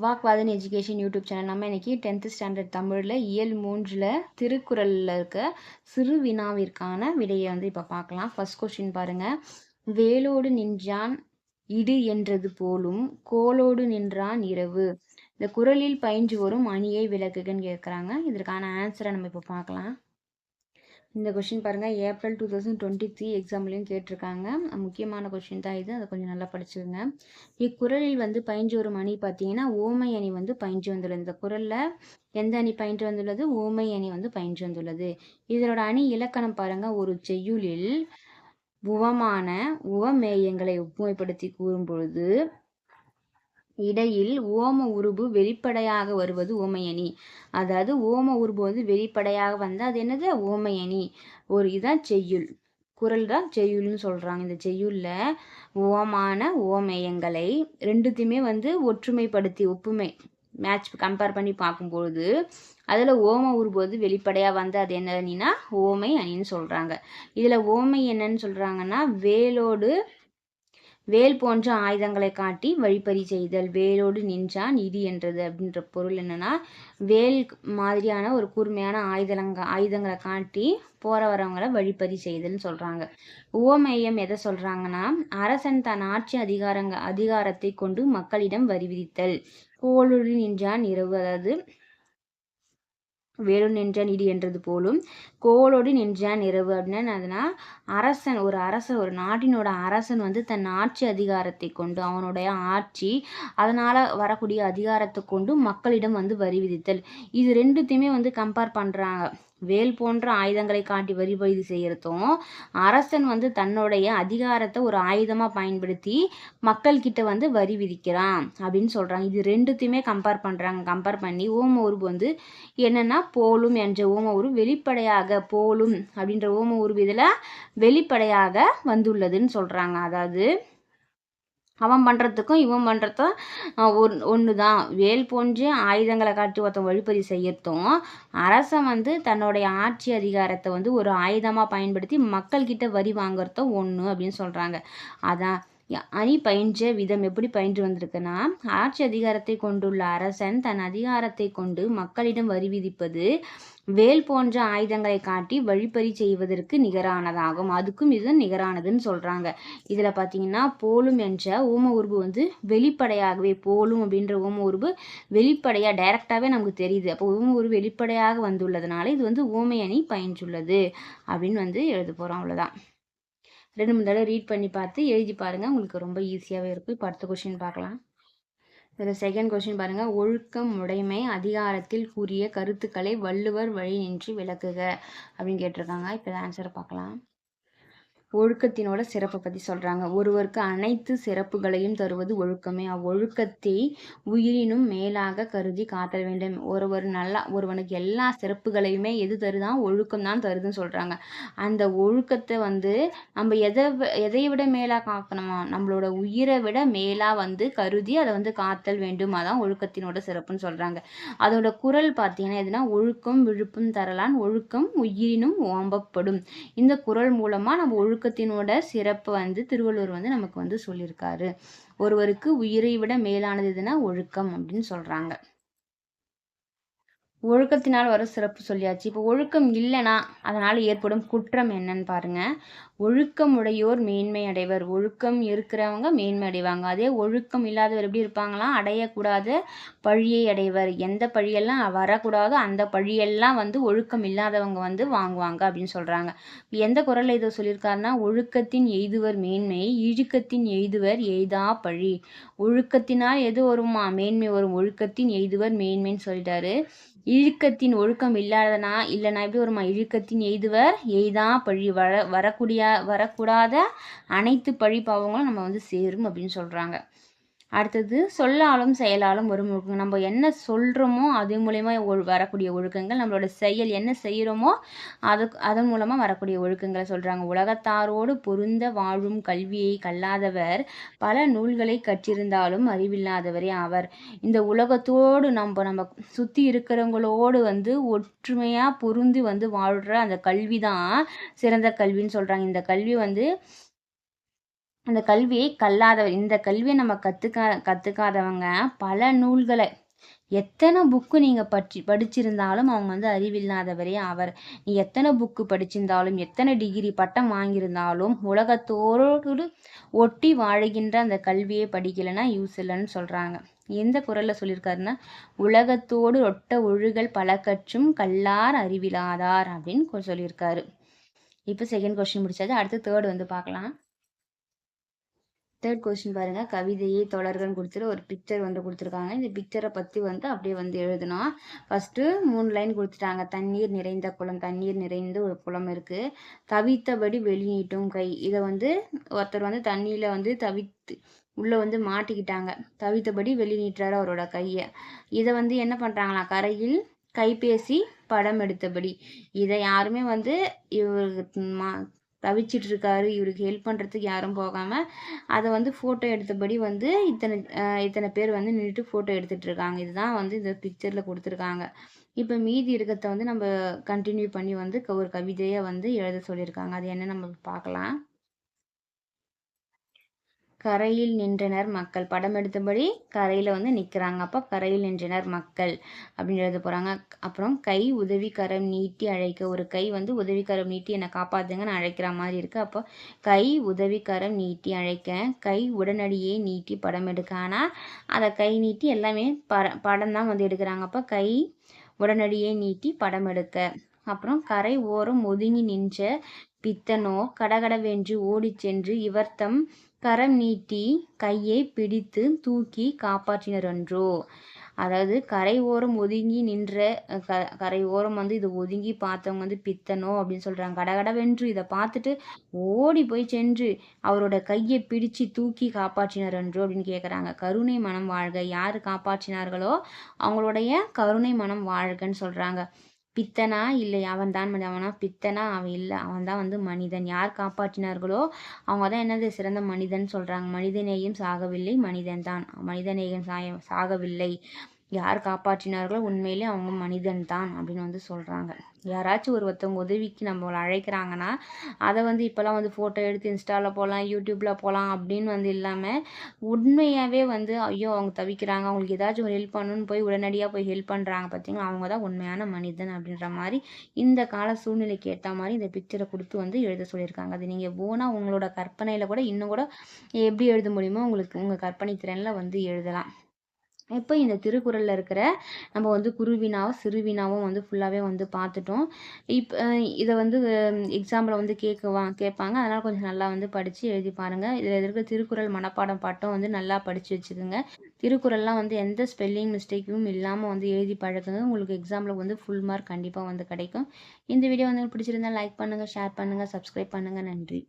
வாக்வாதன் education YouTube channel. நம்ம இன்னைக்கு 10th standard தமிழில் இயல் 3ல் திருக்குறளில் இருக்க சிறு வினாவிற்கான விடையை வந்து இப்போ பார்க்கலாம். ஃபர்ஸ்ட் கொஸ்டின் பாருங்கள். வேலோடு நின்றான் இடு என்றது போலும் கோலோடு நின்றான் இரவு. இந்த குறளில் பயின்று வரும் அணியை விளக்குகன்னு கேட்குறாங்க. இதற்கான ஆன்சரை நம்ம இப்போ பார்க்கலாம். இந்த கொஷின் பாருங்கள், ஏப்ரல் 2023 எக்ஸாம்லேயும் கேட்டிருக்காங்க. முக்கியமான கொஷின் தான் இது, அதை கொஞ்சம் நல்லா படிச்சுக்கோங்க. இக்குறளில் வந்து பயின்று வரும் அணி பார்த்தீங்கன்னா ஓமை அணி வந்து பயின்று வந்துள்ளது. இந்த குறளில் எந்த அணி பயின்று வந்துள்ளது? ஓமை அணி வந்து பயின்று வந்துள்ளது. இதனோட அணி இலக்கணம் பாருங்கள். ஒரு செய்யுளில் உவமான உவமேயங்களை ஒப்புமைப்படுத்தி கூறும் பொழுது இடையில் ஓம உருபு வெளிப்படையாக வருவது ஓமையணி. அதாவது ஓம உருபு வந்து வெளிப்படையாக வந்தால் அது என்னது? ஓமையணி. இதான் செய்யுள். குறள் தான் செய்யுள்னு சொல்கிறாங்க. இந்த செய்யுளில் ஓமான ஓமேயங்களை ரெண்டுத்தையுமே வந்து ஒற்றுமைப்படுத்தி ஒப்புமை மேட்ச் கம்பேர் பண்ணி பார்க்கும்பொழுது அதில் ஓம உருபு வந்து வெளிப்படையாக வந்து அது என்ன அணினா ஓமை அணின்னு சொல்கிறாங்க. இதில் ஓமை என்னன்னு சொல்கிறாங்கன்னா வேல் போன்ற ஆயுதங்களை காட்டி வழிப்பறி செய்தல். வேலோடு நின்றான் இடி என்றது அப்படின்ற பொருள் என்னன்னா, வேல் மாதிரியான ஒரு கூர்மையான ஆயுதங்களை காட்டி போற வரவங்களை வழிப்பறி செய்தல்னு சொல்றாங்க. உவமேயம் எதை சொல்றாங்கன்னா, அரசன் தன் ஆட்சி அதிகாரத்தை கொண்டு மக்களிடம் வரி விதித்தல். கோலோடு நின்றான் இரவு, அதாவது வேலோடு நின்றான் இடி என்றது போலும் கோலோடு நின்றான் இரவு அப்படின்னா ஒரு நாட்டினோட அரசன் வந்து தன் ஆட்சி அதிகாரத்தை கொண்டு அவனுடைய ஆட்சி அதனால் வரக்கூடிய அதிகாரத்தை கொண்டு மக்களிடம் வந்து வரி விதித்தல். இது ரெண்டுத்தையுமே வந்து கம்பேர் பண்ணுறாங்க. வேல் போன்ற ஆயுதங்களை காட்டி வரி செய்யறதும் அரசன் வந்து தன்னுடைய அதிகாரத்தை ஒரு ஆயுதமாக பயன்படுத்தி மக்கள்கிட்ட வந்து வரி விதிக்கிறான் அப்படின்னு சொல்கிறாங்க. இது ரெண்டுத்தையுமே கம்பேர் பண்ணுறாங்க. கம்பேர் பண்ணி ஓம உருவு வந்து என்னென்னா போலும் என்ற ஓம உருவு வெளிப்படையாக போலும் அப்படின்ற ஓம உருவு இதில் வெளிப்படையாக வந்துள்ளதுன்னு சொல்கிறாங்க. அதாவது அவன் பண்ணுறதுக்கும் இவன் பண்ணுறதும் ஒன்று தான். வேல் போன்று ஆயுதங்களை காட்டி ஒருத்தன் வழிப்பறி செய்யறதும் அரசன் வந்து தன்னுடைய ஆட்சி அதிகாரத்தை வந்து ஒரு ஆயுதமாக பயன்படுத்தி மக்கள்கிட்ட வரி வாங்குறதும் ஒன்று அப்படின்னு சொல்கிறாங்க. அதான் அணி பயின்ற விதம் எப்படி பயின்று வந்திருக்குன்னா, ஆட்சி அதிகாரத்தை கொண்டுள்ள அரசன் தன் அதிகாரத்தை கொண்டு மக்களிடம் வரி விதிப்பது வேல் போன்ற ஆயுதங்களை காட்டி வழிப்பறி செய்வதற்கு நிகரானதாகும். அதுக்கும் இது நிகரானதுன்னு சொல்கிறாங்க. இதில் பார்த்தீங்கன்னா போலும் என்ற ஓம உருபு வந்து வெளிப்படையாகவே போலும் அப்படின்ற ஓம உருபு வெளிப்படையாக டைரக்டாகவே நமக்கு தெரியுது. அப்போ ஓம உருபு வெளிப்படையாக வந்துள்ளதுனால இது வந்து ஓமை அணி பயின்றுள்ளது அப்படின்னு வந்து எழுத போகிறோம். அவ்வளோதான். 2-3 தடவை ரீட் பண்ணி பார்த்து எழுதி பாருங்கள், உங்களுக்கு ரொம்ப ஈஸியாகவே இருக்கும். இப்போ அடுத்த கொஸ்டின் பார்க்கலாம். இதில் செகண்ட் கொஸ்டின் பாருங்கள். ஒழுக்கம் உடைமை அதிகாரத்தில் கூறிய கருத்துக்களை வள்ளுவர் வழி நின்று விளக்குக அப்படின்னு கேட்டிருக்காங்க. இப்போ ஆன்சரை பார்க்கலாம். ஒழுக்கத்தினோட சிறப்பை பற்றி சொல்கிறாங்க. ஒருவருக்கு அனைத்து சிறப்புகளையும் தருவது ஒழுக்கமே. அவ்வொழுக்கத்தை உயிரினும் மேலாக கருதி காத்தல் வேண்டும். ஒருவனுக்கு எல்லா சிறப்புகளையுமே எது தருதான்? ஒழுக்கம் தான் தருதுன்னு சொல்கிறாங்க. அந்த ஒழுக்கத்தை வந்து நம்ம எதை விட மேலாக காக்கணுமா? நம்மளோட உயிரை விட மேலாக வந்து கருதி அதை வந்து காத்தல் வேண்டும். அதான் ஒழுக்கத்தினோட சிறப்புன்னு சொல்கிறாங்க. அதோட குறள் பார்த்தீங்கன்னா எதுனா, ஒழுக்கம் விழுப்பும் தரலான் ஒழுக்கம் உயிரினும் ஓம்பப்படும். இந்த குறள் மூலமாக நம்ம ஒழுக்கத்தினோட சிறப்பு வந்து திருவள்ளுவர் வந்து நமக்கு வந்து சொல்லியிருக்காரு. ஒருவருக்கு உயிரை விட மேலானது எதுனா ஒழுக்கம் அப்படின்னு சொல்றாங்க. ஒழுக்கத்தினால் வர சிறப்பு சொல்லியாச்சு. இப்போ ஒழுக்கம் இல்லைனா அதனால் ஏற்படும் குற்றம் என்னன்னு பாருங்க. ஒழுக்கம் உடையோர் மேன்மை அடைவர். ஒழுக்கம் இருக்கிறவங்க மேன்மை அடைவாங்க. அதே ஒழுக்கம் இல்லாதவர் எப்படி இருப்பாங்களாம்? அடையக்கூடாத பழியை அடைவர். எந்த பழியெல்லாம் வரக்கூடாதோ அந்த பழியெல்லாம் வந்து ஒழுக்கம் இல்லாதவங்க வந்து வாங்குவாங்க அப்படின்னு சொல்கிறாங்க. எந்த குறளில் இதை சொல்லியிருக்காருன்னா, ஒழுக்கத்தின் எய்துவர் மேன்மை இழுக்கத்தின் எய்துவர் எய்தா பழி. ஒழுக்கத்தினால் எது வருமா? மேன்மை வரும். ஒழுக்கத்தின் எய்துவர் மேன்மைன்னு சொல்லிட்டாரு. இழுக்கத்தின் ஒழுக்கம் இல்லைனா எப்படி வருமா? இழுக்கத்தின் எய்துவர் எய்தா பழி. வரக்கூடாத அனைத்து பழி பாவங்களும் நம்ம வந்து சேரும் அப்படின்னு சொல்கிறாங்க. அடுத்தது சொல்லாலும் செயலாலும் வரும் ஒழுக்கங்கள். நம்ம என்ன சொல்கிறோமோ அது மூலயமா வரக்கூடிய ஒழுக்கங்கள். நம்மளோட செயல் என்ன செய்கிறோமோ அதன் மூலமாக வரக்கூடிய ஒழுக்கங்களை சொல்கிறாங்க. உலகத்தாரோடு பொருந்த வாழும் கல்வியை கல்லாதவர் பல நூல்களை கற்றிருந்தாலும் அறிவில்லாதவரே ஆவர். இந்த உலகத்தோடு நம்ம சுற்றி இருக்கிறவங்களோடு வந்து ஒற்றுமையாக பொருந்தி வந்து வாழ்கிற அந்த கல்வி தான் சிறந்த கல்வின்னு சொல்கிறாங்க. இந்த கல்வி வந்து அந்த கல்வியை கல்லாதவர். இந்த கல்வியை நம்ம கற்றுக்காதவங்க பல நூல்களை எத்தனை புக்கு நீங்கள் படிச்சிருந்தாலும் அவங்க வந்து அறிவில்லாதவரே ஆவர். நீ எத்தனை புக்கு படிச்சிருந்தாலும் எத்தனை டிகிரி பட்டம் வாங்கியிருந்தாலும் உலகத்தோடு ஒட்டி வாழுகின்ற அந்த கல்வியை படிக்கலைன்னா யூஸ் இல்லைன்னு சொல்கிறாங்க. எந்த குறளில் சொல்லியிருக்காருன்னா, உலகத்தோடு ஒட்ட ஒழுகல் பல கற்றும் கல்லார் அறிவிலாதார் அப்படின்னு சொல்லியிருக்காரு. இப்போ செகண்ட் கொஸ்டின் முடிச்சாச்சு. அடுத்து தேர்ட் வந்து பார்க்கலாம். தேர்ட் கொஸ்டின் பாருங்க. கவிதையே தொடர்கள்னு கொடுத்துட்டு ஒரு பிக்சர் வந்து கொடுத்துருக்காங்க. இந்த பிக்சரை பற்றி வந்து அப்படியே வந்து எழுதணும். ஃபஸ்ட்டு 3 லைன் கொடுத்துட்டாங்க. தண்ணீர் நிறைந்த குளம். தண்ணீர் நிறைந்த ஒரு குளம் இருக்குது. தவித்தபடி வெளிநீட்டும் கை. இதை வந்து ஒருத்தர் வந்து தண்ணியில் வந்து உள்ளே வந்து மாட்டிக்கிட்டாங்க. தவித்தபடி வெளிநீட்டுறாரு அவரோட கையை. இதை வந்து என்ன பண்ணுறாங்களா, கரையில் கைபேசி படம் எடுத்தபடி. இதை யாருமே வந்து இவருக்கு தவிச்சிட்டு இருக்காரு, இவருக்கு ஹெல்ப் பண்ணுறதுக்கு யாரும் போகாமல் அதை வந்து ஃபோட்டோ எடுத்தபடி வந்து இத்தனை பேர் வந்து நின்றுட்டு ஃபோட்டோ எடுத்துகிட்டு இருக்காங்க. இதுதான் வந்து இந்த பிக்சரில் கொடுத்துருக்காங்க. இப்போ மீதி இருக்கிறத வந்து நம்ம கண்டினியூ பண்ணி வந்து ஒரு கவிதையை வந்து எழுத சொல்லியிருக்காங்க. அது என்ன நம்ம பார்க்கலாம். கரையில் நின்றனர் மக்கள். படம் எடுத்தபடி கரையில் வந்து நிற்கிறாங்க. அப்போ கரையில் நின்றனர் மக்கள் அப்படின்னு எழுத போகிறாங்க. அப்புறம் கை உதவி கரம் நீட்டி அழைக்க. ஒரு கை வந்து உதவி கரம் நீட்டி என்னை காப்பாற்றுங்கன்னு அழைக்கிற மாதிரி இருக்குது. அப்போ கை உதவி கரம் நீட்டி அழைக்க. கை உடனடியே நீட்டி படம் எடுக்க. ஆனால் அதை கை நீட்டி எல்லாமே படம் தான் வந்து எடுக்கிறாங்க. அப்போ கை உடனடியே நீட்டி படம் எடுக்க. அப்புறம் கரை ஓரம் ஒதுங்கி நின்ற பித்தனோ கடகடவென்று ஓடிச் சென்று இவர்தம் கரம் நீட்டி கையை பிடித்து தூக்கி காப்பாற்றினரன்றோ. அதாவது கரை ஓரம் ஒதுங்கி நின்ற கரை ஓரம் வந்து இது ஒதுங்கி பார்த்தவங்க வந்து பித்தனோ அப்படின்னு சொல்கிறாங்க. கடகடவென்று இதை பார்த்துட்டு ஓடி போய் சென்று அவரோட கையை பிடிச்சு தூக்கி காப்பாற்றினரன்றோ அப்படின்னு கேட்குறாங்க. கருணை மனம் வாழ்க. யார் காப்பாற்றினார்களோ அவங்களுடைய கருணை மனம் வாழ்கன்னு சொல்கிறாங்க. பித்தனா இல்லை, அவன் தான் அவனா பித்தனா, அவன் இல்லை, அவன் தான் வந்து மனிதன். யார் காப்பாற்றினார்களோ அவங்க தான் என்னது சிறந்த மனிதன் சொல்கிறாங்க. மனிதநேயம் சாகவில்லை, மனிதன் தான். மனிதநேயம் சாகவில்லை. யார் காப்பாற்றினார்களோ உண்மையிலே அவங்க மனிதன் தான் அப்படின்னு வந்து சொல்கிறாங்க. யாராச்சும் ஒருத்தவங்க உதவிக்கு நம்மளை அழைக்கிறாங்கன்னா அதை வந்து இப்போல்லாம் வந்து ஃபோட்டோ எடுத்து இன்ஸ்டாவில் போகலாம், யூடியூப்பில் போகலாம் அப்படின்னு வந்து இல்லாமல் உண்மையாகவே வந்து ஐயோ அவங்க தவிக்கிறாங்க, அவங்களுக்கு ஏதாச்சும் ஒரு ஹெல்ப் பண்ணணும்னு போய் உடனடியாக போய் ஹெல்ப் பண்ணுறாங்க பார்த்தீங்களா, அவங்க தான் உண்மையான மனிதன் அப்படின்ற மாதிரி இந்த கால சூழ்நிலைக்கு ஏற்ற மாதிரி இந்த பிக்சரை கொடுத்து வந்து எழுத சொல்லியிருக்காங்க. அது நீங்கள் போனால் உங்களோட கற்பனையில் கூட இன்னும் கூட எப்படி எழுத முடியுமோ உங்களுக்கு உங்கள் கற்பனை திறனில் வந்து எழுதலாம். இப்போ இந்த திருக்குறளில் இருக்கிற நம்ம வந்து குருவினாவும் சிறுவினாவும் வந்து ஃபுல்லாகவே வந்து பார்த்துட்டோம். இப்போ இதை வந்து எக்ஸாம்பிள் வந்து கேட்பாங்க. அதனால் கொஞ்சம் நல்லா வந்து படித்து எழுதி பாருங்கள். இதில் இருக்கிற திருக்குறள் மனப்பாடம் பாட்டும் வந்து நல்லா படித்து வச்சுக்கோங்க. திருக்குறள்லாம் வந்து எந்த ஸ்பெல்லிங் மிஸ்டேக்கும் இல்லாமல் வந்து எழுதி பழக்குங்க. உங்களுக்கு எக்ஸாமில் வந்து ஃபுல் மார்க் கண்டிப்பாக வந்து கிடைக்கும். இந்த வீடியோ வந்து பிடிச்சிருந்தால் லைக் பண்ணுங்கள், ஷேர் பண்ணுங்கள், சப்ஸ்கிரைப் பண்ணுங்கள். நன்றி.